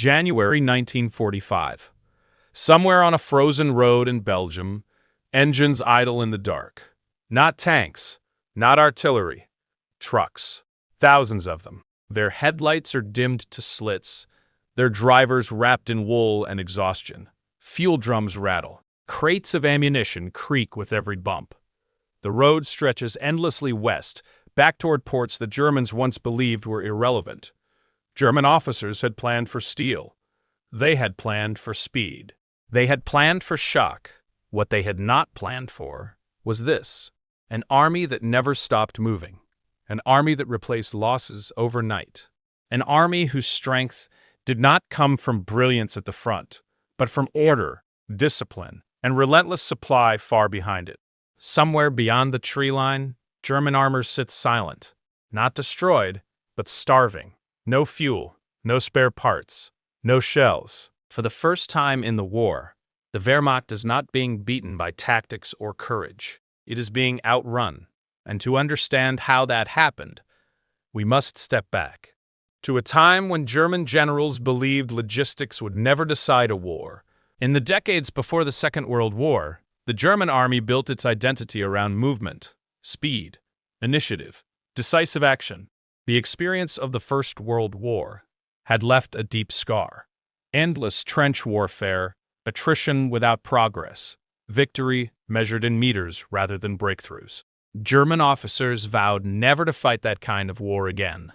January 1945. Somewhere on a frozen road in Belgium, engines idle in the dark. Not tanks, not artillery, trucks. Thousands of them. Their headlights are dimmed to slits, their drivers wrapped in wool and exhaustion. Fuel drums rattle. Crates of ammunition creak with every bump. The road stretches endlessly west, back toward ports the Germans once believed were irrelevant. German officers had planned for steel. They had planned for speed. They had planned for shock. What they had not planned for was this: an army that never stopped moving. An army that replaced losses overnight. An army whose strength did not come from brilliance at the front, but from order, discipline, and relentless supply far behind it. Somewhere beyond the tree line, German armor sits silent, not destroyed, but starving. No fuel, no spare parts, no shells. For the first time in the war, the Wehrmacht is not being beaten by tactics or courage. It is being outrun. And to understand how that happened, we must step back to a time when German generals believed logistics would never decide a war. In the decades before the Second World War, the German army built its identity around movement, speed, initiative, decisive action. The experience of the First World War had left a deep scar. Endless trench warfare, attrition without progress, victory measured in meters rather than breakthroughs. German officers vowed never to fight that kind of war again.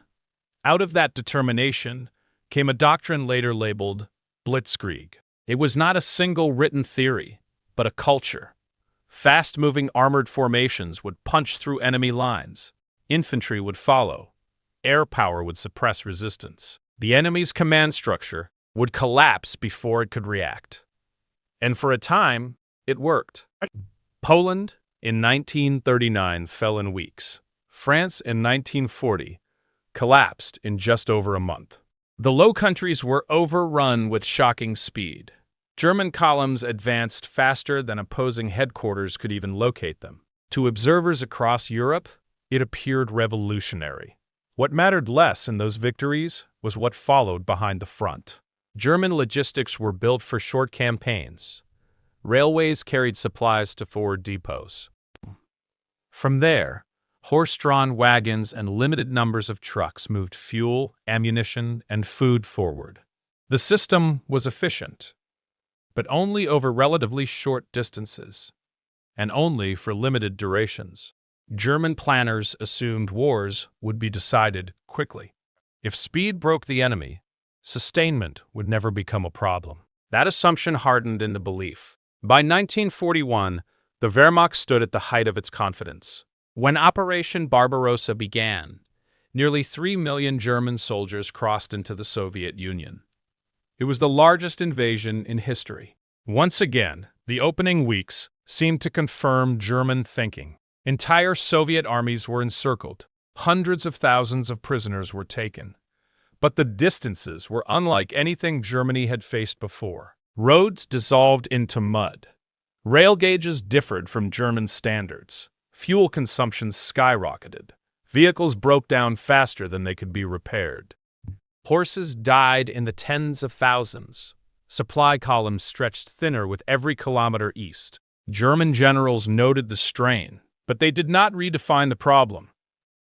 Out of that determination came a doctrine later labeled blitzkrieg. It was not a single written theory, but a culture. Fast-moving armored formations would punch through enemy lines. Infantry would follow. Air power would suppress resistance. The enemy's command structure would collapse before it could react. And for a time, it worked. Poland in 1939 fell in weeks. France in 1940 collapsed in just over a month. The Low Countries were overrun with shocking speed. German columns advanced faster than opposing headquarters could even locate them. To observers across Europe, it appeared revolutionary. What mattered less in those victories was what followed behind the front. German logistics were built for short campaigns. Railways carried supplies to forward depots. From there, horse-drawn wagons and limited numbers of trucks moved fuel, ammunition, and food forward. The system was efficient, but only over relatively short distances, and only for limited durations. German planners assumed wars would be decided quickly. If speed broke the enemy, sustainment would never become a problem. That assumption hardened into belief. By 1941, the Wehrmacht stood at the height of its confidence. When Operation Barbarossa began, nearly 3 million German soldiers crossed into the Soviet Union. It was the largest invasion in history. Once again, the opening weeks seemed to confirm German thinking. Entire Soviet armies were encircled. Hundreds of thousands of prisoners were taken. But the distances were unlike anything Germany had faced before. Roads dissolved into mud. Rail gauges differed from German standards. Fuel consumption skyrocketed. Vehicles broke down faster than they could be repaired. Horses died in the tens of thousands. Supply columns stretched thinner with every kilometer east. German generals noted the strain, but they did not redefine the problem.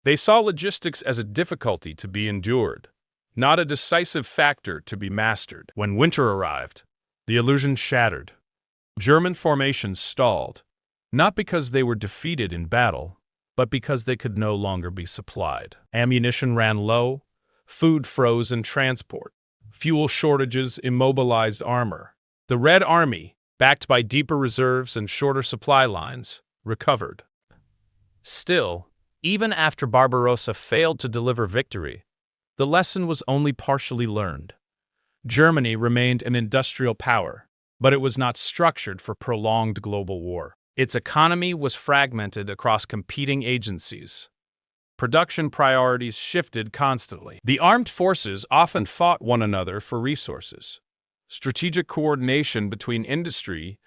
They saw logistics as a difficulty to be endured, not a decisive factor to be mastered. When winter arrived, the illusion shattered. German formations stalled, not because they were defeated in battle, but because they could no longer be supplied. Ammunition ran low, food froze in transport, fuel shortages immobilized armor. The Red Army, backed by deeper reserves and shorter supply lines, recovered. Still, even after Barbarossa failed to deliver victory, the lesson was only partially learned. Germany remained an industrial power, but it was not structured for prolonged global war. Its economy was fragmented across competing agencies. Production priorities shifted constantly. The armed forces often fought one another for resources. Strategic coordination between industry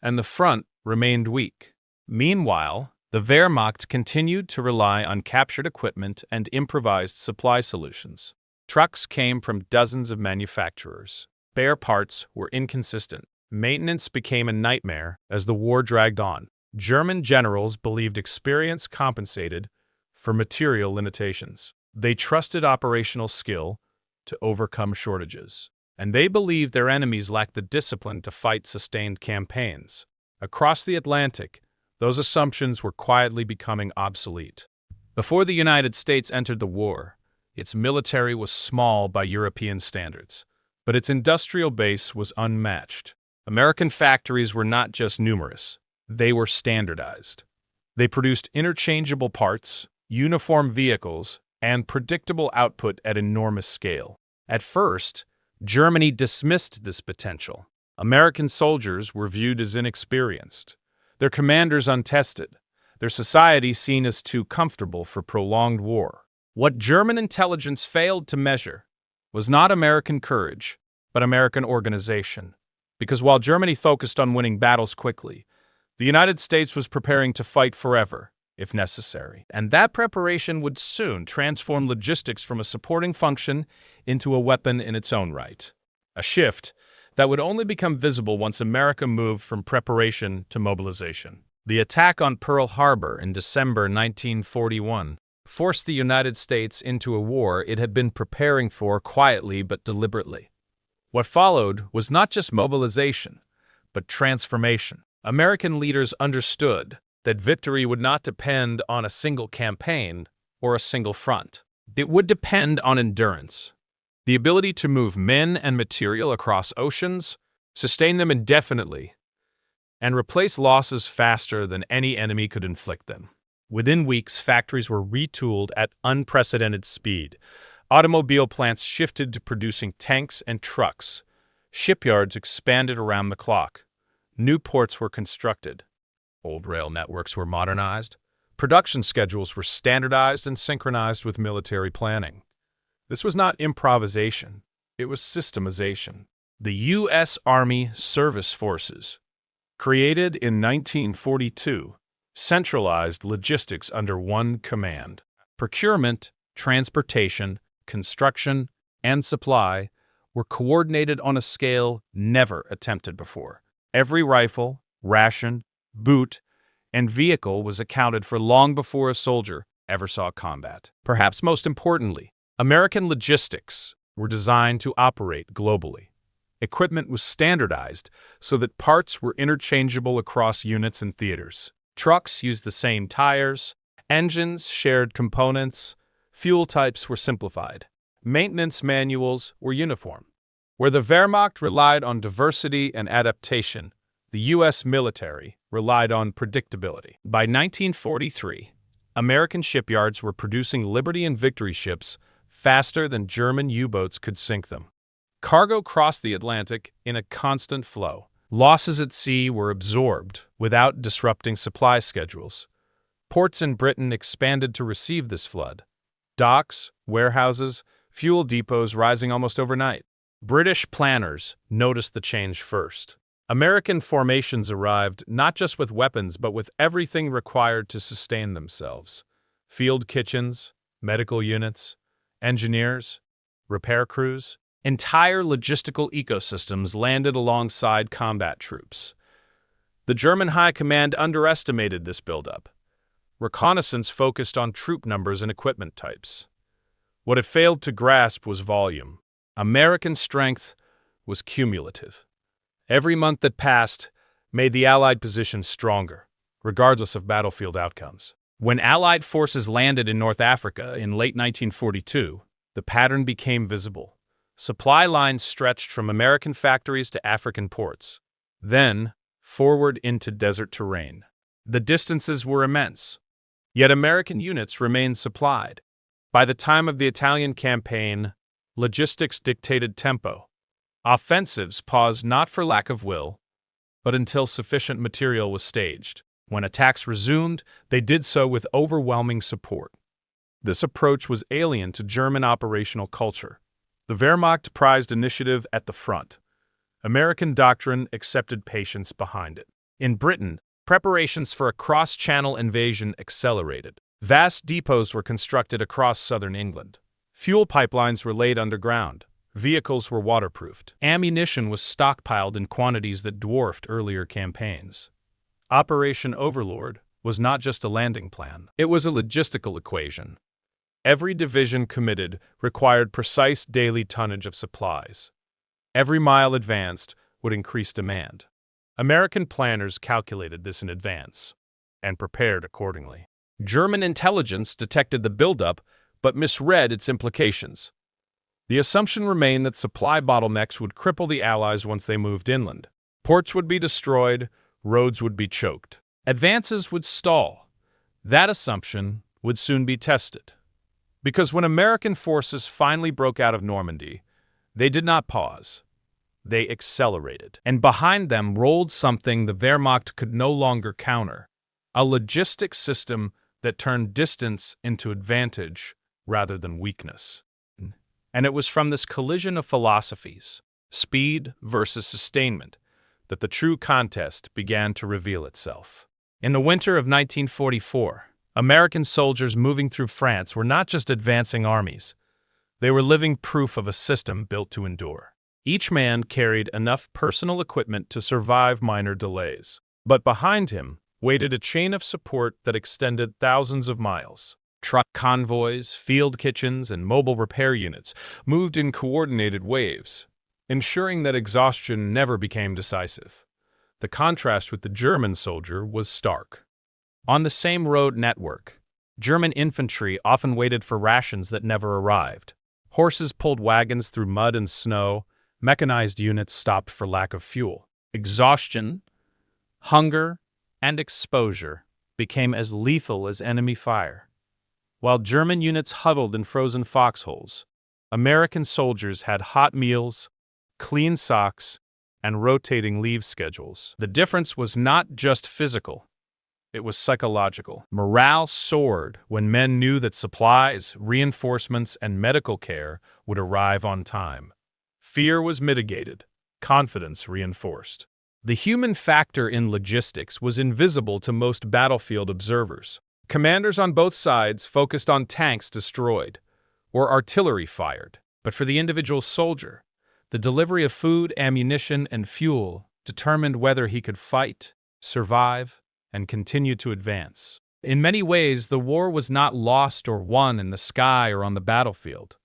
and the front remained weak. Meanwhile, the Wehrmacht continued to rely on captured equipment and improvised supply solutions. Trucks came from dozens of manufacturers. Spare parts were inconsistent. Maintenance became a nightmare as the war dragged on. German generals believed experience compensated for material limitations. They trusted operational skill to overcome shortages, and they believed their enemies lacked the discipline to fight sustained campaigns. Across the Atlantic, those assumptions were quietly becoming obsolete. Before the United States entered the war, its military was small by European standards, but its industrial base was unmatched. American factories were not just numerous, they were standardized. They produced interchangeable parts, uniform vehicles, and predictable output at enormous scale. At first, Germany dismissed this potential. American soldiers were viewed as inexperienced, their commanders untested, their society seen as too comfortable for prolonged war. What German intelligence failed to measure was not American courage, but American organization. Because while Germany focused on winning battles quickly, the United States was preparing to fight forever, if necessary. And that preparation would soon transform logistics from a supporting function into a weapon in its own right. A shift that would only become visible once America moved from preparation to mobilization. The attack on Pearl Harbor in December 1941 forced the United States into a war it had been preparing for quietly but deliberately. What followed was not just mobilization, but transformation. American leaders understood that victory would not depend on a single campaign or a single front. It would depend on endurance, the ability to move men and material across oceans, sustain them indefinitely, and replace losses faster than any enemy could inflict them. Within weeks, factories were retooled at unprecedented speed. Automobile plants shifted to producing tanks and trucks. Shipyards expanded around the clock. New ports were constructed. Old rail networks were modernized. Production schedules were standardized and synchronized with military planning. This was not improvisation. It was systemization. The U.S. Army Service Forces, created in 1942, centralized logistics under one command. Procurement, transportation, construction, and supply were coordinated on a scale never attempted before. Every rifle, ration, boot, and vehicle was accounted for long before a soldier ever saw combat. Perhaps most importantly, American logistics were designed to operate globally. Equipment was standardized so that parts were interchangeable across units and theaters. Trucks used the same tires, engines shared components, fuel types were simplified. Maintenance manuals were uniform. Where the Wehrmacht relied on diversity and adaptation, the U.S. military relied on predictability. By 1943, American shipyards were producing Liberty and Victory ships faster than German U-boats could sink them. Cargo crossed the Atlantic in a constant flow. Losses at sea were absorbed without disrupting supply schedules. Ports in Britain expanded to receive this flood. Docks, warehouses, fuel depots rising almost overnight. British planners noticed the change first. American formations arrived not just with weapons but with everything required to sustain themselves. Field kitchens, medical units, engineers, repair crews. Entire logistical ecosystems landed alongside combat troops. The German High Command underestimated this buildup. Reconnaissance focused on troop numbers and equipment types. What it failed to grasp was volume. American strength was cumulative. Every month that passed made the Allied position stronger, regardless of battlefield outcomes. When Allied forces landed in North Africa in late 1942, the pattern became visible. Supply lines stretched from American factories to African ports, then forward into desert terrain. The distances were immense, yet American units remained supplied. By the time of the Italian campaign, logistics dictated tempo. Offensives paused not for lack of will, but until sufficient material was staged. When attacks resumed, they did so with overwhelming support. This approach was alien to German operational culture. The Wehrmacht prized initiative at the front. American doctrine accepted patience behind it. In Britain, preparations for a cross-channel invasion accelerated. Vast depots were constructed across southern England. Fuel pipelines were laid underground. Vehicles were waterproofed. Ammunition was stockpiled in quantities that dwarfed earlier campaigns. Operation Overlord was not just a landing plan. It was a logistical equation. Every division committed required precise daily tonnage of supplies. Every mile advanced would increase demand. American planners calculated this in advance and prepared accordingly. German intelligence detected the buildup but misread its implications. The assumption remained that supply bottlenecks would cripple the Allies once they moved inland. Ports would be destroyed, roads would be choked. Advances would stall. That assumption would soon be tested. Because when American forces finally broke out of Normandy, they did not pause. They accelerated. And behind them rolled something the Wehrmacht could no longer counter, a logistics system that turned distance into advantage rather than weakness. And it was from this collision of philosophies, speed versus sustainment, that the true contest began to reveal itself. In the winter of 1944, American soldiers moving through France were not just advancing armies. They were living proof of a system built to endure. Each man carried enough personal equipment to survive minor delays. But behind him waited a chain of support that extended thousands of miles. Truck convoys, field kitchens, and mobile repair units moved in coordinated waves, ensuring that exhaustion never became decisive. The contrast with the German soldier was stark. On the same road network, German infantry often waited for rations that never arrived. Horses pulled wagons through mud and snow. Mechanized units stopped for lack of fuel. Exhaustion, hunger, and exposure became as lethal as enemy fire. While German units huddled in frozen foxholes, American soldiers had hot meals, clean socks, and rotating leave schedules. The difference was not just physical, it was psychological. Morale soared when men knew that supplies, reinforcements, and medical care would arrive on time. Fear was mitigated, confidence reinforced. The human factor in logistics was invisible to most battlefield observers. Commanders on both sides focused on tanks destroyed or artillery fired. But for the individual soldier, the delivery of food, ammunition, and fuel determined whether he could fight, survive, and continue to advance. In many ways, the war was not lost or won in the sky or on the battlefield,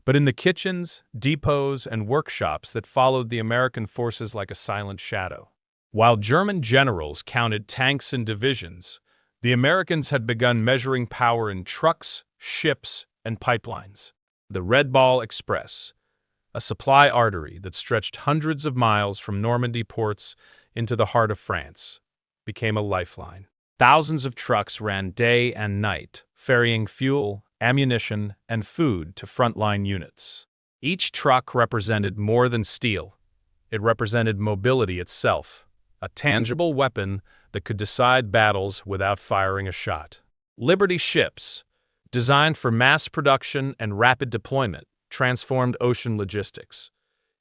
but in the kitchens, depots, and workshops that followed the American forces like a silent shadow. While German generals counted tanks and divisions, the Americans had begun measuring power in trucks, ships, and pipelines. The Red Ball Express, a supply artery that stretched hundreds of miles from Normandy ports into the heart of France, became a lifeline. Thousands of trucks ran day and night, ferrying fuel, ammunition, and food to frontline units. Each truck represented more than steel. It represented mobility itself, a tangible weapon that could decide battles without firing a shot. Liberty ships, designed for mass production and rapid deployment, transformed ocean logistics.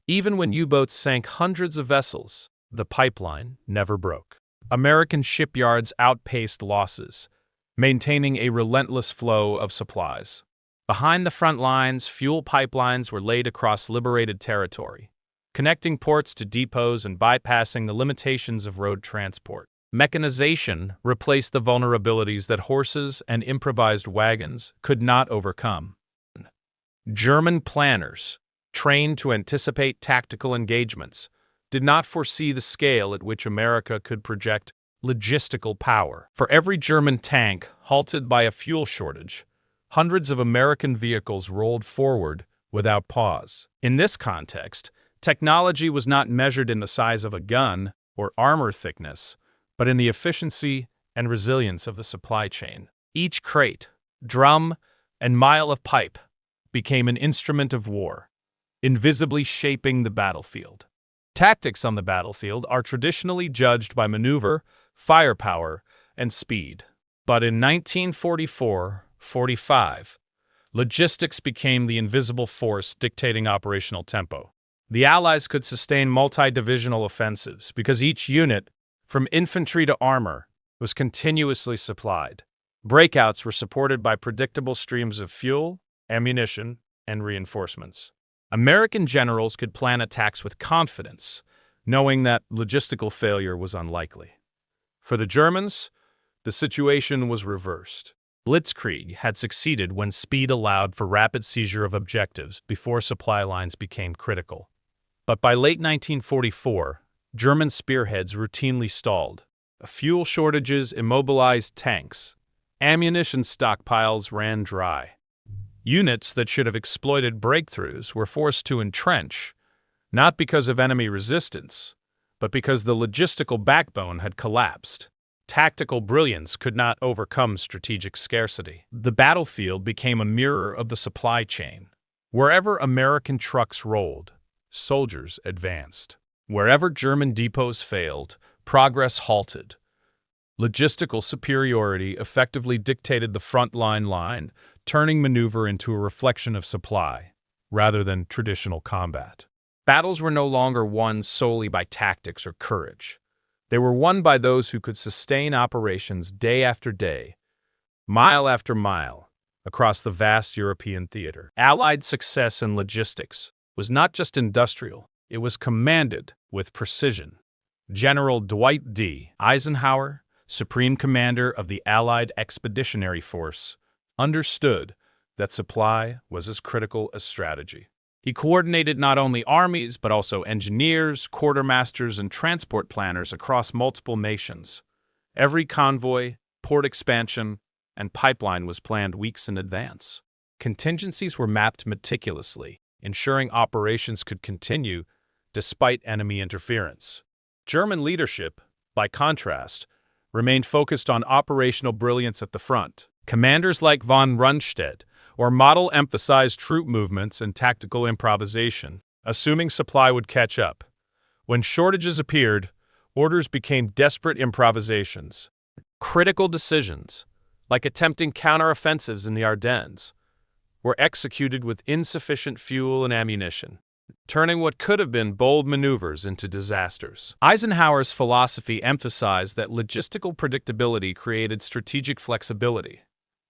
Even when U-boats sank hundreds of vessels, the pipeline never broke. American shipyards outpaced losses, maintaining a relentless flow of supplies. Behind the front lines, fuel pipelines were laid across liberated territory, connecting ports to depots and bypassing the limitations of road transport. Mechanization replaced the vulnerabilities that horses and improvised wagons could not overcome. German planners, trained to anticipate tactical engagements, did not foresee the scale at which America could project logistical power. For every German tank halted by a fuel shortage, hundreds of American vehicles rolled forward without pause. In this context, technology was not measured in the size of a gun or armor thickness, but in the efficiency and resilience of the supply chain. Each crate, drum, and mile of pipe became an instrument of war, invisibly shaping the battlefield. Tactics on the battlefield are traditionally judged by maneuver, firepower, and speed. But in 1944-45, logistics became the invisible force dictating operational tempo. The Allies could sustain multi-divisional offensives because each unit, from infantry to armor, was continuously supplied. Breakouts were supported by predictable streams of fuel, ammunition, and reinforcements. American generals could plan attacks with confidence, knowing that logistical failure was unlikely. For the Germans, the situation was reversed. Blitzkrieg had succeeded when speed allowed for rapid seizure of objectives before supply lines became critical. But by late 1944, German spearheads routinely stalled. Fuel shortages immobilized tanks. Ammunition stockpiles ran dry. Units that should have exploited breakthroughs were forced to entrench, not because of enemy resistance, but because the logistical backbone had collapsed. Tactical brilliance could not overcome strategic scarcity. The battlefield became a mirror of the supply chain. Wherever American trucks rolled, soldiers advanced. Wherever German depots failed, progress halted. Logistical superiority effectively dictated the front-line line, turning maneuver into a reflection of supply, rather than traditional combat. Battles were no longer won solely by tactics or courage. They were won by those who could sustain operations day after day, mile after mile, across the vast European theater. Allied success in logistics was not just industrial, it was commanded with precision. General Dwight D. Eisenhower, Supreme Commander of the Allied Expeditionary Force, understood that supply was as critical as strategy. He coordinated not only armies, but also engineers, quartermasters, and transport planners across multiple nations. Every convoy, port expansion, and pipeline was planned weeks in advance. Contingencies were mapped meticulously, ensuring operations could continue despite enemy interference. German leadership, by contrast, remained focused on operational brilliance at the front. Commanders like von Rundstedt or Model emphasized troop movements and tactical improvisation, assuming supply would catch up. When shortages appeared, orders became desperate improvisations. Critical decisions, like attempting counteroffensives in the Ardennes, were executed with insufficient fuel and ammunition, turning what could have been bold maneuvers into disasters. Eisenhower's philosophy emphasized that logistical predictability created strategic flexibility.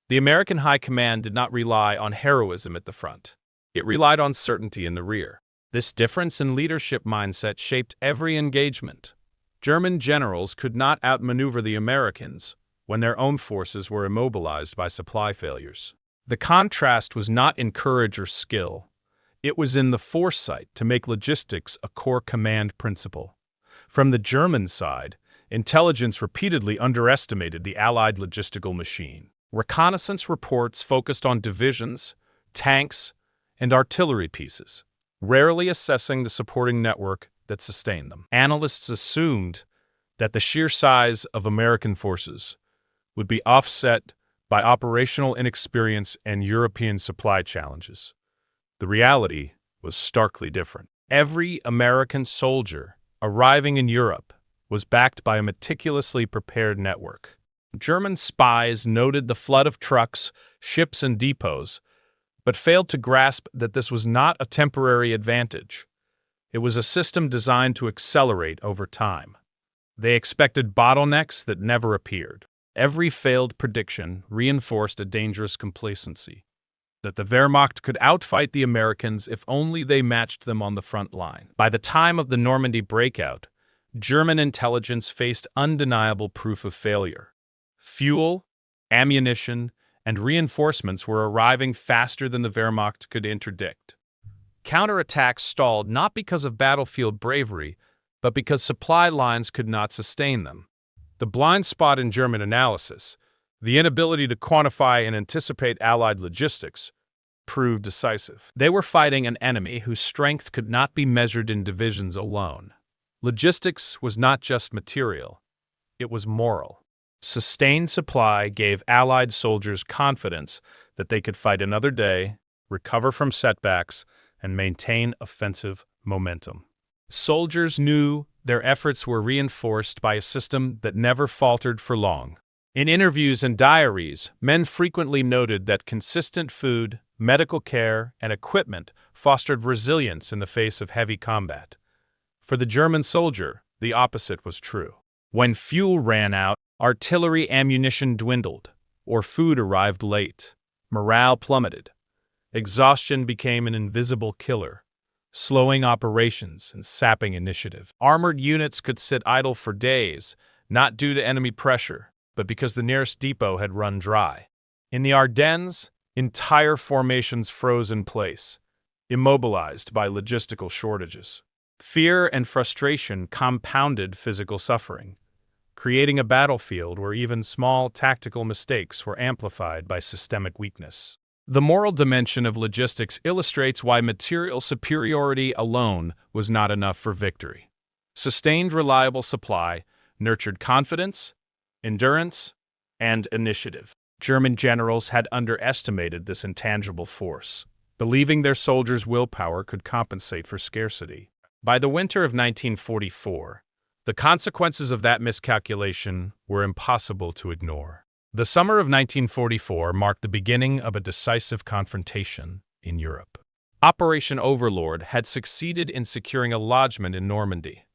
The American High Command did not rely on heroism at the front. It relied on certainty in the rear. This difference in leadership mindset shaped every engagement. German generals could not outmaneuver the Americans when their own forces were immobilized by supply failures. The contrast was not in courage or skill. It was in the foresight to make logistics a core command principle. From the German side, intelligence repeatedly underestimated the Allied logistical machine. Reconnaissance reports focused on divisions, tanks, and artillery pieces, rarely assessing the supporting network that sustained them. Analysts assumed that the sheer size of American forces would be offset by operational inexperience and European supply challenges. The reality was starkly different. Every American soldier arriving in Europe was backed by a meticulously prepared network. German spies noted the flood of trucks, ships, and depots, but failed to grasp that this was not a temporary advantage. It was a system designed to accelerate over time. They expected bottlenecks that never appeared. Every failed prediction reinforced a dangerous complacency, that the Wehrmacht could outfight the Americans if only they matched them on the front line. By the time of the Normandy breakout, German intelligence faced undeniable proof of failure. Fuel, ammunition, and reinforcements were arriving faster than the Wehrmacht could interdict. Counterattacks stalled not because of battlefield bravery, but because supply lines could not sustain them. The blind spot in German analysis, the inability to quantify and anticipate Allied logistics, proved decisive. They were fighting an enemy whose strength could not be measured in divisions alone. Logistics was not just material, it was moral. Sustained supply gave Allied soldiers confidence that they could fight another day, recover from setbacks, and maintain offensive momentum. Soldiers knew their efforts were reinforced by a system that never faltered for long. In interviews and diaries, men frequently noted that consistent food, medical care, and equipment fostered resilience in the face of heavy combat. For the German soldier, the opposite was true. When fuel ran out, artillery ammunition dwindled, or food arrived late. Morale plummeted. Exhaustion became an invisible killer, slowing operations and sapping initiative. Armored units could sit idle for days, not due to enemy pressure, but because the nearest depot had run dry. In the Ardennes, entire formations froze in place, immobilized by logistical shortages. Fear and frustration compounded physical suffering, creating a battlefield where even small tactical mistakes were amplified by systemic weakness. The moral dimension of logistics illustrates why material superiority alone was not enough for victory. Sustained, reliable supply nurtured confidence, endurance, and initiative. German generals had underestimated this intangible force, believing their soldiers' willpower could compensate for scarcity. By the winter of 1944, the consequences of that miscalculation were impossible to ignore. The summer of 1944 marked the beginning of a decisive confrontation in Europe. Operation Overlord had succeeded in securing a lodgment in Normandy,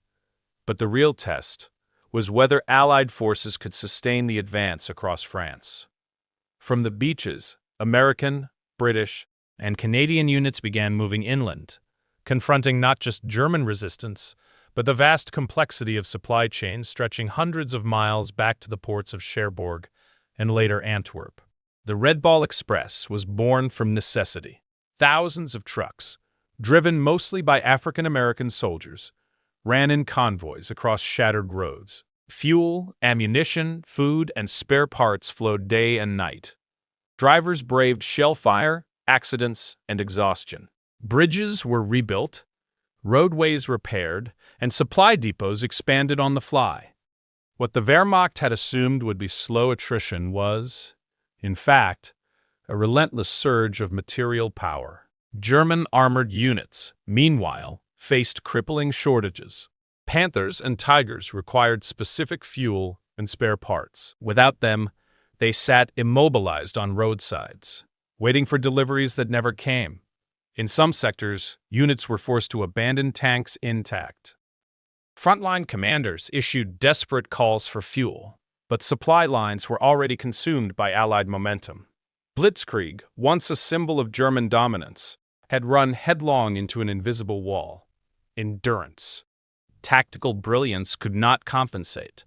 but the real test was whether Allied forces could sustain the advance across France. From the beaches, American, British, and Canadian units began moving inland, confronting not just German resistance, but the vast complexity of supply chains stretching hundreds of miles back to the ports of Cherbourg and later Antwerp. The Red Ball Express was born from necessity. Thousands of trucks, driven mostly by African American soldiers, ran in convoys across shattered roads. Fuel, ammunition, food, and spare parts flowed day and night. Drivers braved shellfire, accidents, and exhaustion. Bridges were rebuilt, roadways repaired, and supply depots expanded on the fly. What the Wehrmacht had assumed would be slow attrition was, in fact, a relentless surge of material power. German armored units, meanwhile, faced crippling shortages. Panthers and Tigers required specific fuel and spare parts. Without them, they sat immobilized on roadsides, waiting for deliveries that never came. In some sectors, units were forced to abandon tanks intact. Frontline commanders issued desperate calls for fuel, but supply lines were already consumed by Allied momentum. Blitzkrieg, once a symbol of German dominance, had run headlong into an invisible wall. Endurance. Tactical brilliance could not compensate.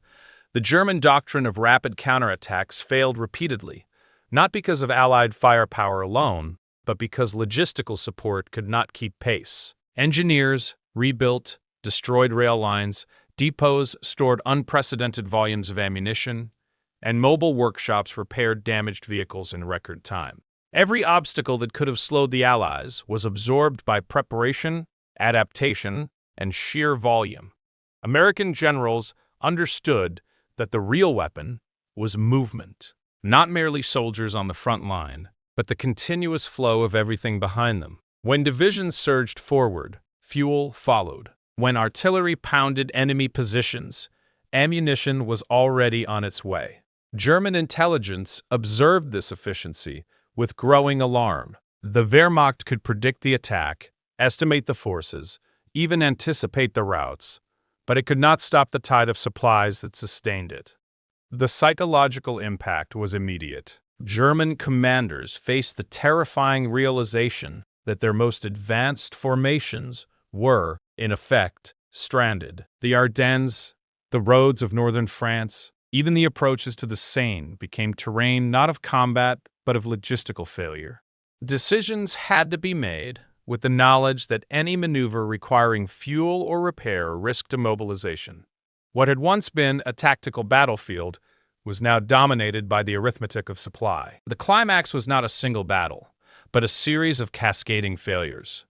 The German doctrine of rapid counterattacks failed repeatedly, not because of Allied firepower alone, but because logistical support could not keep pace. Engineers rebuilt destroyed rail lines, depots stored unprecedented volumes of ammunition, and mobile workshops repaired damaged vehicles in record time. Every obstacle that could have slowed the Allies was absorbed by preparation, adaptation, and sheer volume. American generals understood that the real weapon was movement, not merely soldiers on the front line, but the continuous flow of everything behind them. When divisions surged forward, fuel followed. When artillery pounded enemy positions, ammunition was already on its way. German intelligence observed this efficiency with growing alarm. The Wehrmacht could predict the attack, estimate the forces, even anticipate the routes, but it could not stop the tide of supplies that sustained it. The psychological impact was immediate. German commanders faced the terrifying realization that their most advanced formations were, in effect, stranded. The Ardennes, the roads of northern France, even the approaches to the Seine became terrain not of combat, but of logistical failure. Decisions had to be made with the knowledge that any maneuver requiring fuel or repair risked immobilization. What had once been a tactical battlefield was now dominated by the arithmetic of supply. The climax was not a single battle, but a series of cascading failures.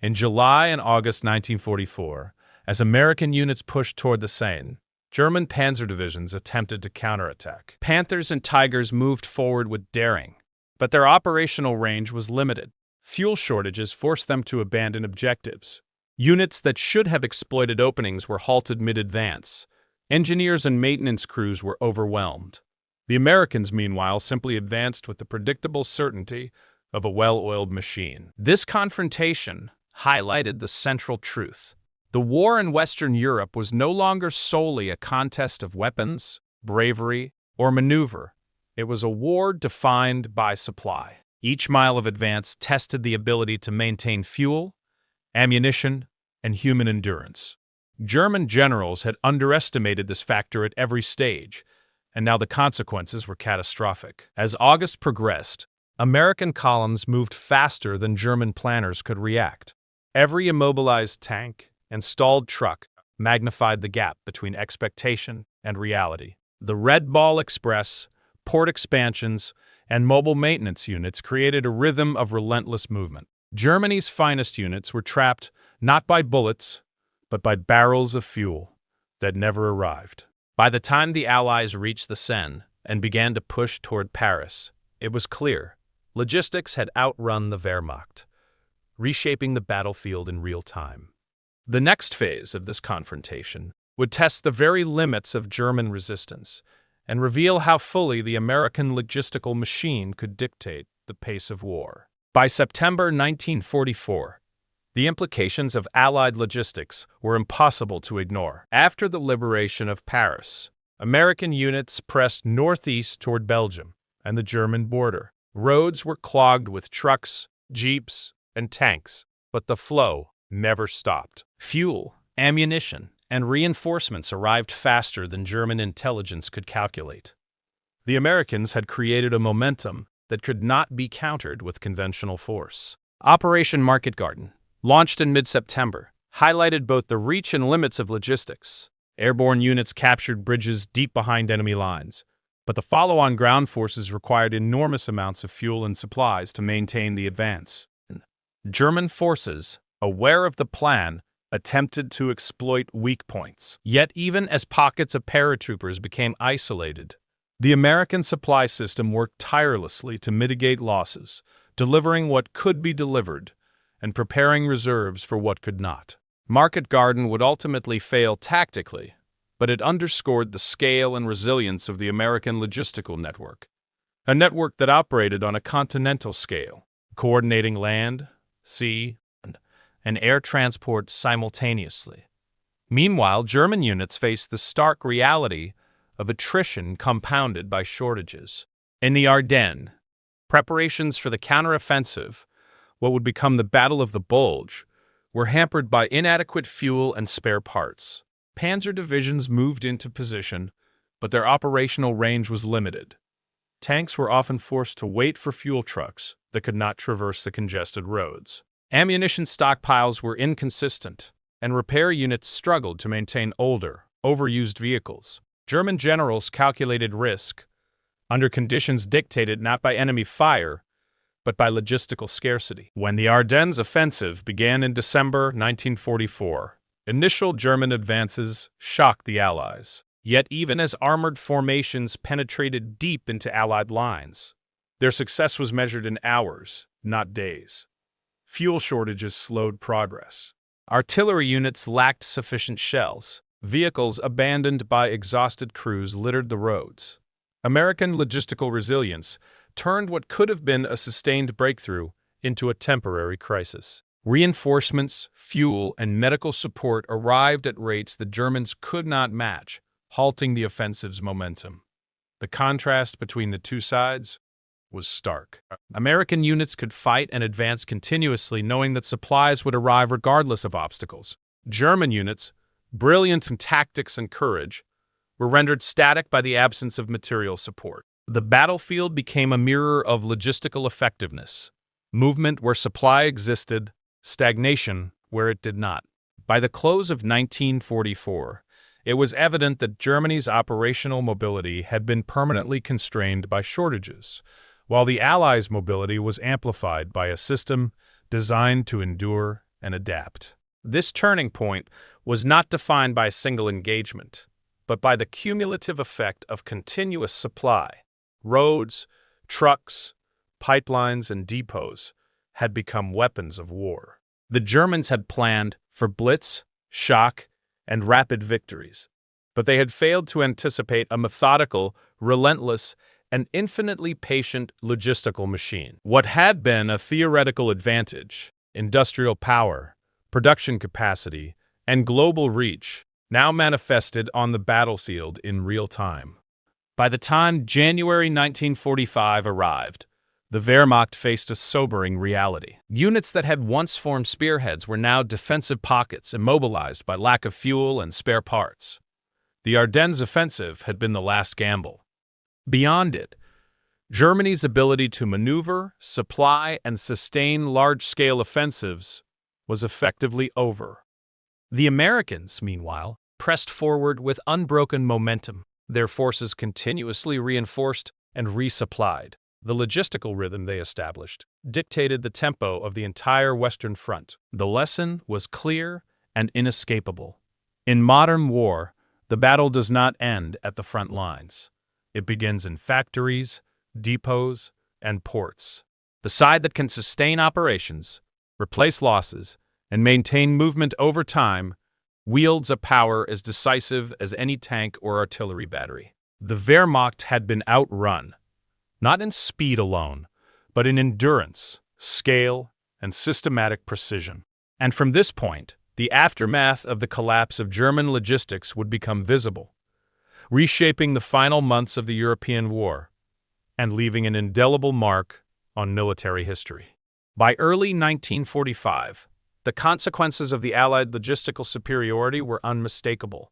In July and August 1944, as American units pushed toward the Seine, German panzer divisions attempted to counterattack. Panthers and Tigers moved forward with daring, but their operational range was limited. Fuel shortages forced them to abandon objectives. Units that should have exploited openings were halted mid-advance. Engineers and maintenance crews were overwhelmed. The Americans, meanwhile, simply advanced with the predictable certainty of a well-oiled machine. This confrontation highlighted the central truth. The war in Western Europe was no longer solely a contest of weapons, bravery, or maneuver. It was a war defined by supply. Each mile of advance tested the ability to maintain fuel, ammunition, and human endurance. German generals had underestimated this factor at every stage, and now the consequences were catastrophic. As August progressed, American columns moved faster than German planners could react. Every immobilized tank and stalled truck magnified the gap between expectation and reality. The Red Ball Express, port expansions, and mobile maintenance units created a rhythm of relentless movement. Germany's finest units were trapped not by bullets, but by barrels of fuel that never arrived. By the time the Allies reached the Seine and began to push toward Paris, it was clear logistics had outrun the Wehrmacht, reshaping the battlefield in real time. The next phase of this confrontation would test the very limits of German resistance and reveal how fully the American logistical machine could dictate the pace of war. By September 1944, the implications of Allied logistics were impossible to ignore. After the liberation of Paris, American units pressed northeast toward Belgium and the German border. Roads were clogged with trucks, jeeps, and tanks, but the flow never stopped. Fuel, ammunition, and reinforcements arrived faster than German intelligence could calculate. The Americans had created a momentum that could not be countered with conventional force. Operation Market Garden, launched in mid-September, highlighted both the reach and limits of logistics. Airborne units captured bridges deep behind enemy lines, but the follow-on ground forces required enormous amounts of fuel and supplies to maintain the advance. German forces, aware of the plan, attempted to exploit weak points. Yet even as pockets of paratroopers became isolated, the American supply system worked tirelessly to mitigate losses, delivering what could be delivered and preparing reserves for what could not. Market Garden would ultimately fail tactically, but it underscored the scale and resilience of the American logistical network, a network that operated on a continental scale, coordinating land, sea, and air transport simultaneously. Meanwhile, German units faced the stark reality of attrition compounded by shortages. In the Ardennes, preparations for the counteroffensive, what would become the Battle of the Bulge, were hampered by inadequate fuel and spare parts. Panzer divisions moved into position, but their operational range was limited. Tanks were often forced to wait for fuel trucks that could not traverse the congested roads. Ammunition stockpiles were inconsistent, and repair units struggled to maintain older, overused vehicles. German generals calculated risk under conditions dictated not by enemy fire, but by logistical scarcity. When the Ardennes offensive began in December 1944, initial German advances shocked the Allies. Yet even as armored formations penetrated deep into Allied lines, their success was measured in hours, not days. Fuel shortages slowed progress. Artillery units lacked sufficient shells. Vehicles abandoned by exhausted crews littered the roads. American logistical resilience turned what could have been a sustained breakthrough into a temporary crisis. Reinforcements, fuel, and medical support arrived at rates the Germans could not match, halting the offensive's momentum. The contrast between the two sides was stark. American units could fight and advance continuously, knowing that supplies would arrive regardless of obstacles. German units, brilliant in tactics and courage, were rendered static by the absence of material support. The battlefield became a mirror of logistical effectiveness, movement where supply existed, stagnation where it did not. By the close of 1944, it was evident that Germany's operational mobility had been permanently constrained by shortages, while the Allies' mobility was amplified by a system designed to endure and adapt. This turning point was not defined by a single engagement, but by the cumulative effect of continuous supply. Roads, trucks, pipelines, and depots had become weapons of war. The Germans had planned for blitz, shock, and rapid victories, but they had failed to anticipate a methodical, relentless, and infinitely patient logistical machine. What had been a theoretical advantage, industrial power, production capacity, and global reach, now manifested on the battlefield in real time. By the time January 1945 arrived, the Wehrmacht faced a sobering reality. Units that had once formed spearheads were now defensive pockets immobilized by lack of fuel and spare parts. The Ardennes offensive had been the last gamble. Beyond it, Germany's ability to maneuver, supply, and sustain large-scale offensives was effectively over. The Americans, meanwhile, pressed forward with unbroken momentum, their forces continuously reinforced and resupplied. The logistical rhythm they established dictated the tempo of the entire Western Front. The lesson was clear and inescapable. In modern war, the battle does not end at the front lines. It begins in factories, depots, and ports. The side that can sustain operations, replace losses, and maintain movement over time wields a power as decisive as any tank or artillery battery. The Wehrmacht had been outrun, not in speed alone, but in endurance, scale, and systematic precision. And from this point, the aftermath of the collapse of German logistics would become visible, reshaping the final months of the European war and leaving an indelible mark on military history. By early 1945, the consequences of the Allied logistical superiority were unmistakable.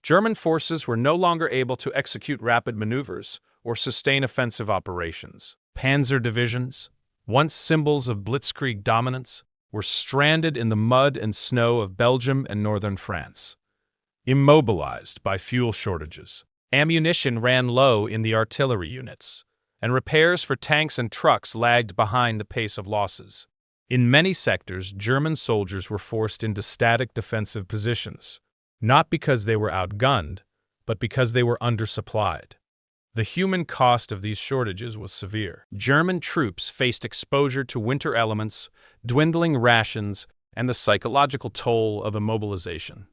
German forces were no longer able to execute rapid maneuvers or sustain offensive operations. Panzer divisions, once symbols of blitzkrieg dominance, were stranded in the mud and snow of Belgium and northern France, immobilized by fuel shortages. Ammunition ran low in the artillery units, and repairs for tanks and trucks lagged behind the pace of losses. In many sectors, German soldiers were forced into static defensive positions, not because they were outgunned, but because they were undersupplied. The human cost of these shortages was severe. German troops faced exposure to winter elements, dwindling rations, and the psychological toll of immobilization.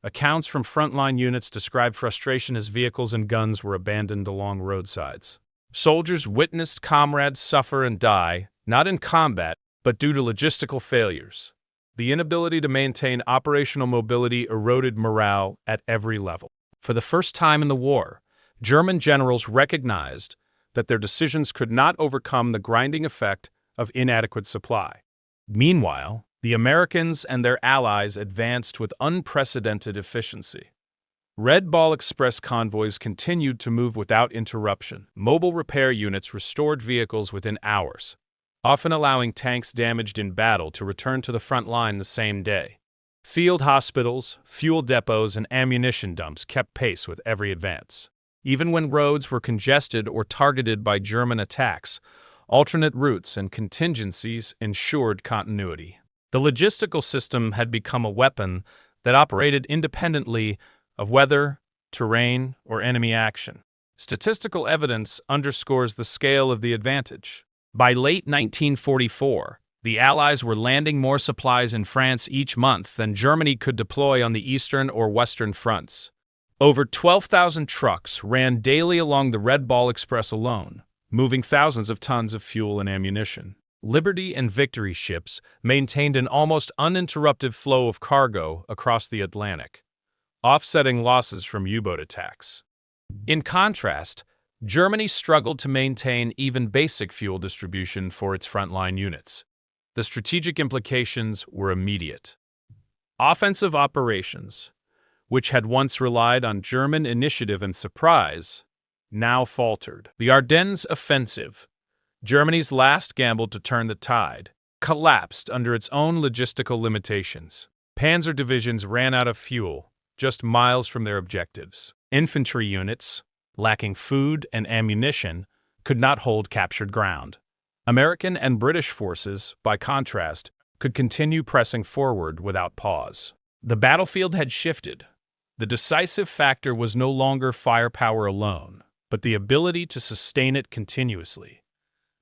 Accounts from frontline units described frustration as vehicles and guns were abandoned along roadsides. Soldiers witnessed comrades suffer and die, not in combat, but due to logistical failures. The inability to maintain operational mobility eroded morale at every level. For the first time in the war, German generals recognized that their decisions could not overcome the grinding effect of inadequate supply. Meanwhile, the Americans and their allies advanced with unprecedented efficiency. Red Ball Express convoys continued to move without interruption. Mobile repair units restored vehicles within hours, often allowing tanks damaged in battle to return to the front line the same day. Field hospitals, fuel depots, and ammunition dumps kept pace with every advance. Even when roads were congested or targeted by German attacks, alternate routes and contingencies ensured continuity. The logistical system had become a weapon that operated independently of weather, terrain, or enemy action. Statistical evidence underscores the scale of the advantage. By late 1944, the Allies were landing more supplies in France each month than Germany could deploy on the eastern or western fronts. Over 12,000 trucks ran daily along the Red Ball Express alone, moving thousands of tons of fuel and ammunition. Liberty and Victory ships maintained an almost uninterrupted flow of cargo across the Atlantic, offsetting losses from U-boat attacks. In contrast, Germany struggled to maintain even basic fuel distribution for its frontline units. The strategic implications were immediate. Offensive operations, which had once relied on German initiative and surprise, now faltered. The Ardennes offensive, Germany's last gamble to turn the tide, collapsed under its own logistical limitations. Panzer divisions ran out of fuel just miles from their objectives. Infantry units, lacking food and ammunition, could not hold captured ground. American and British forces, by contrast, could continue pressing forward without pause. The battlefield had shifted. The decisive factor was no longer firepower alone, but the ability to sustain it continuously.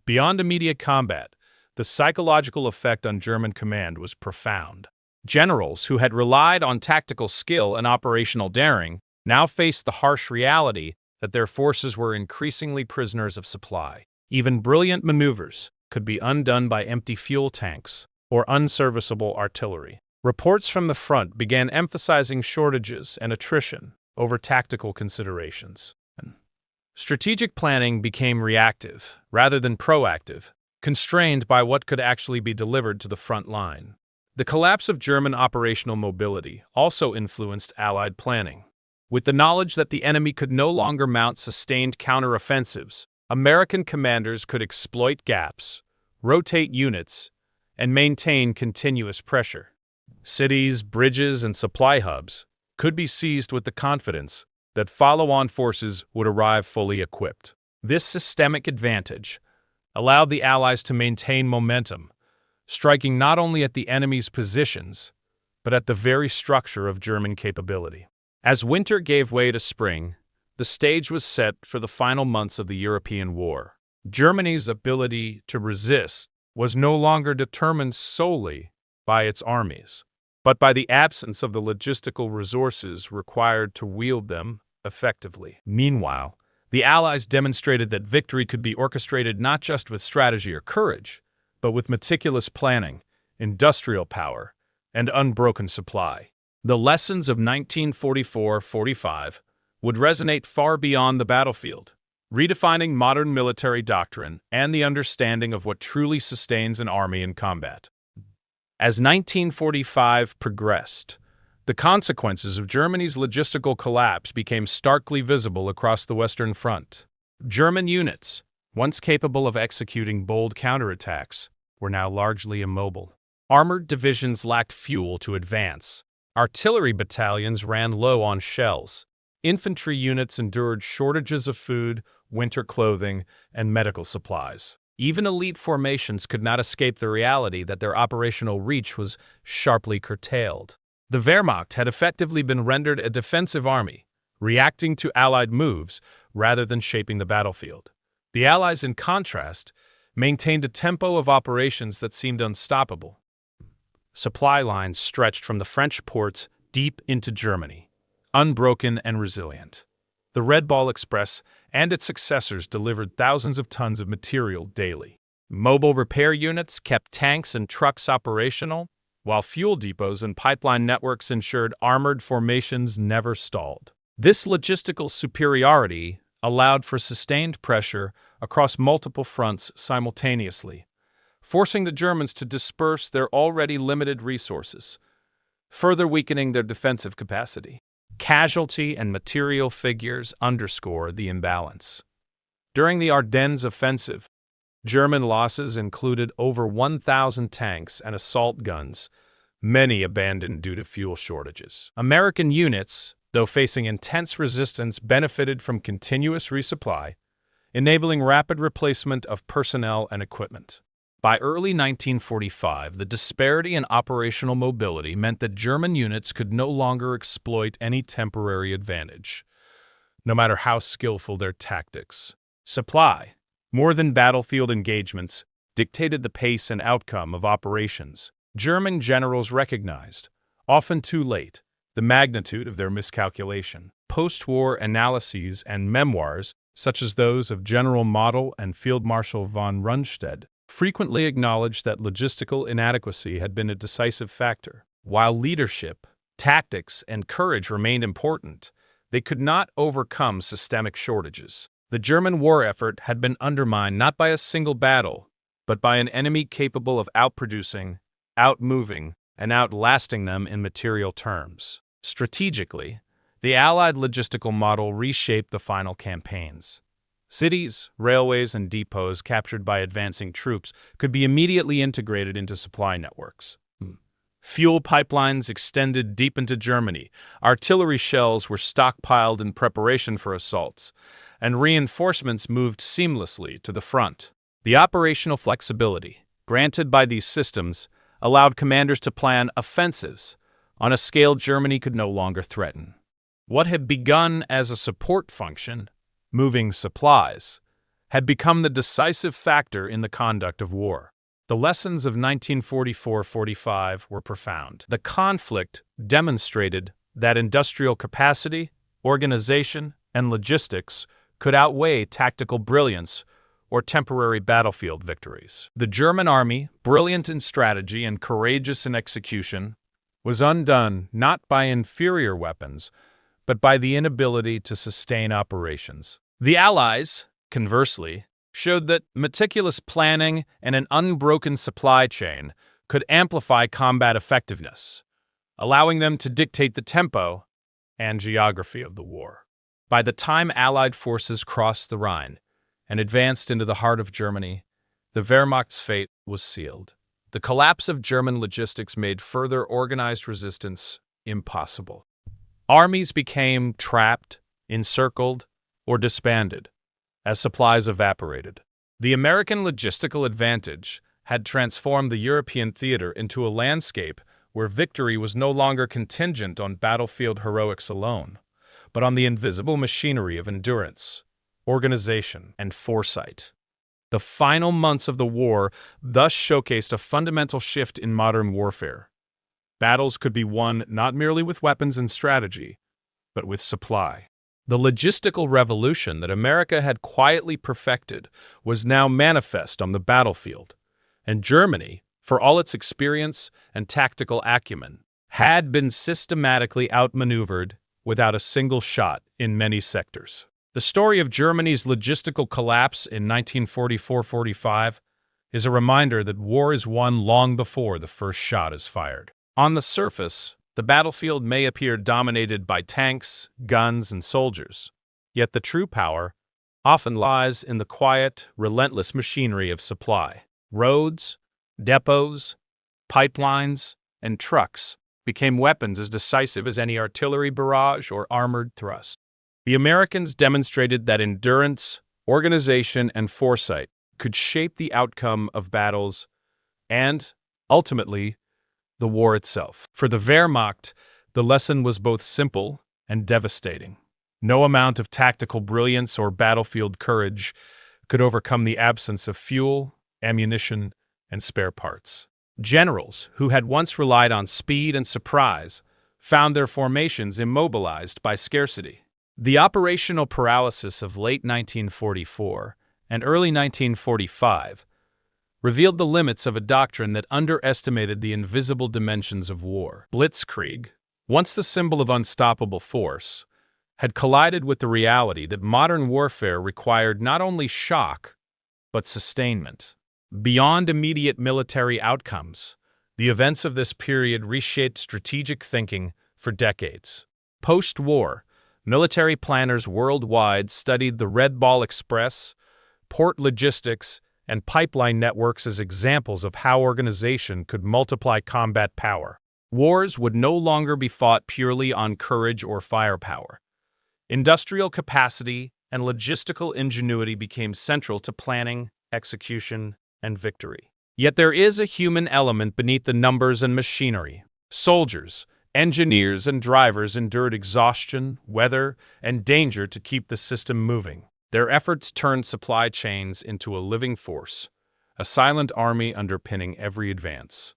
Beyond immediate combat, the psychological effect on German command was profound. Generals who had relied on tactical skill and operational daring now faced the harsh reality that their forces were increasingly prisoners of supply. Even brilliant maneuvers could be undone by empty fuel tanks or unserviceable artillery. Reports from the front began emphasizing shortages and attrition over tactical considerations. Strategic planning became reactive rather than proactive, constrained by what could actually be delivered to the front line. The collapse of German operational mobility also influenced Allied planning. With the knowledge that the enemy could no longer mount sustained counteroffensives, American commanders could exploit gaps, rotate units, and maintain continuous pressure. Cities, bridges, and supply hubs could be seized with the confidence that follow-on forces would arrive fully equipped. This systemic advantage allowed the Allies to maintain momentum, striking not only at the enemy's positions, but at the very structure of German capability. As winter gave way to spring, the stage was set for the final months of the European War. Germany's ability to resist was no longer determined solely by its armies, but by the absence of the logistical resources required to wield them effectively. Meanwhile, the Allies demonstrated that victory could be orchestrated not just with strategy or courage, but with meticulous planning, industrial power, and unbroken supply. The lessons of 1944-45 would resonate far beyond the battlefield, redefining modern military doctrine and the understanding of what truly sustains an army in combat. As 1945 progressed, the consequences of Germany's logistical collapse became starkly visible across the Western Front. German units, once capable of executing bold counterattacks, were now largely immobile. Armored divisions lacked fuel to advance. Artillery battalions ran low on shells. Infantry units endured shortages of food, winter clothing, and medical supplies. Even elite formations could not escape the reality that their operational reach was sharply curtailed. The Wehrmacht had effectively been rendered a defensive army, reacting to Allied moves rather than shaping the battlefield. The Allies, in contrast, maintained a tempo of operations that seemed unstoppable. Supply lines stretched from the French ports deep into Germany, unbroken and resilient. The Red Ball Express and its successors delivered thousands of tons of material daily. Mobile repair units kept tanks and trucks operational, while fuel depots and pipeline networks ensured armored formations never stalled. This logistical superiority allowed for sustained pressure across multiple fronts simultaneously, forcing the Germans to disperse their already limited resources, further weakening their defensive capacity. Casualty and material figures underscore the imbalance. During the Ardennes offensive, German losses included over 1,000 tanks and assault guns, many abandoned due to fuel shortages. American units, though facing intense resistance, benefited from continuous resupply, enabling rapid replacement of personnel and equipment. By early 1945, the disparity in operational mobility meant that German units could no longer exploit any temporary advantage, no matter how skillful their tactics. Supply, more than battlefield engagements, dictated the pace and outcome of operations. German generals recognized, often too late, the magnitude of their miscalculation. Post-war analyses and memoirs, such as those of General Model and Field Marshal von Rundstedt, frequently acknowledged that logistical inadequacy had been a decisive factor. While leadership, tactics, and courage remained important, they could not overcome systemic shortages. The German war effort had been undermined not by a single battle, but by an enemy capable of outproducing, outmoving, and outlasting them in material terms. Strategically, the Allied logistical model reshaped the final campaigns. Cities, railways, and depots captured by advancing troops could be immediately integrated into supply networks. Fuel pipelines extended deep into Germany, artillery shells were stockpiled in preparation for assaults, and reinforcements moved seamlessly to the front. The operational flexibility granted by these systems allowed commanders to plan offensives on a scale Germany could no longer threaten. What had begun as a support function, moving supplies, had become the decisive factor in the conduct of war. The lessons of 1944-45 were profound. The conflict demonstrated that industrial capacity, organization, and logistics could outweigh tactical brilliance or temporary battlefield victories. The German army, brilliant in strategy and courageous in execution, was undone not by inferior weapons, but by the inability to sustain operations. The Allies, conversely, showed that meticulous planning and an unbroken supply chain could amplify combat effectiveness, allowing them to dictate the tempo and geography of the war. By the time Allied forces crossed the Rhine and advanced into the heart of Germany, the Wehrmacht's fate was sealed. The collapse of German logistics made further organized resistance impossible. Armies became trapped, encircled, or disbanded as supplies evaporated. The American logistical advantage had transformed the European theater into a landscape where victory was no longer contingent on battlefield heroics alone, but on the invisible machinery of endurance, organization, and foresight. The final months of the war thus showcased a fundamental shift in modern warfare. Battles could be won not merely with weapons and strategy, but with supply. The logistical revolution that America had quietly perfected was now manifest on the battlefield, and Germany, for all its experience and tactical acumen, had been systematically outmaneuvered without a single shot in many sectors. The story of Germany's logistical collapse in 1944-45 is a reminder that war is won long before the first shot is fired. On the surface, the battlefield may appear dominated by tanks, guns, and soldiers, yet the true power often lies in the quiet, relentless machinery of supply. Roads, depots, pipelines, and trucks became weapons as decisive as any artillery barrage or armored thrust. The Americans demonstrated that endurance, organization, and foresight could shape the outcome of battles and, ultimately, the war itself. For the Wehrmacht, the lesson was both simple and devastating. No amount of tactical brilliance or battlefield courage could overcome the absence of fuel, ammunition, and spare parts. Generals, who had once relied on speed and surprise, found their formations immobilized by scarcity. The operational paralysis of late 1944 and early 1945 revealed the limits of a doctrine that underestimated the invisible dimensions of war. Blitzkrieg, once the symbol of unstoppable force, had collided with the reality that modern warfare required not only shock, but sustainment. Beyond immediate military outcomes, the events of this period reshaped strategic thinking for decades. Post-war, military planners worldwide studied the Red Ball Express, port logistics, and pipeline networks as examples of how organization could multiply combat power. Wars would no longer be fought purely on courage or firepower. Industrial capacity and logistical ingenuity became central to planning, execution, and victory. Yet there is a human element beneath the numbers and machinery. Soldiers, engineers, and drivers endured exhaustion, weather, and danger to keep the system moving. Their efforts turned supply chains into a living force, a silent army underpinning every advance.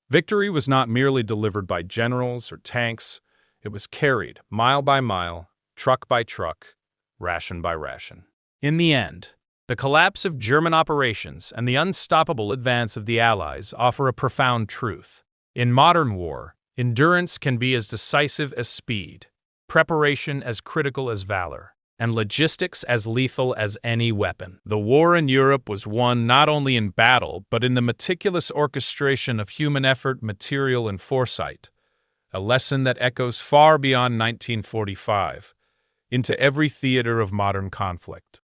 Victory was not merely delivered by generals or tanks, it was carried mile by mile, truck by truck, ration by ration. In the end, the collapse of German operations and the unstoppable advance of the Allies offer a profound truth. In modern war, endurance can be as decisive as speed, preparation as critical as valor, and logistics as lethal as any weapon. The war in Europe was won not only in battle, but in the meticulous orchestration of human effort, material, and foresight, a lesson that echoes far beyond 1945 into every theater of modern conflict.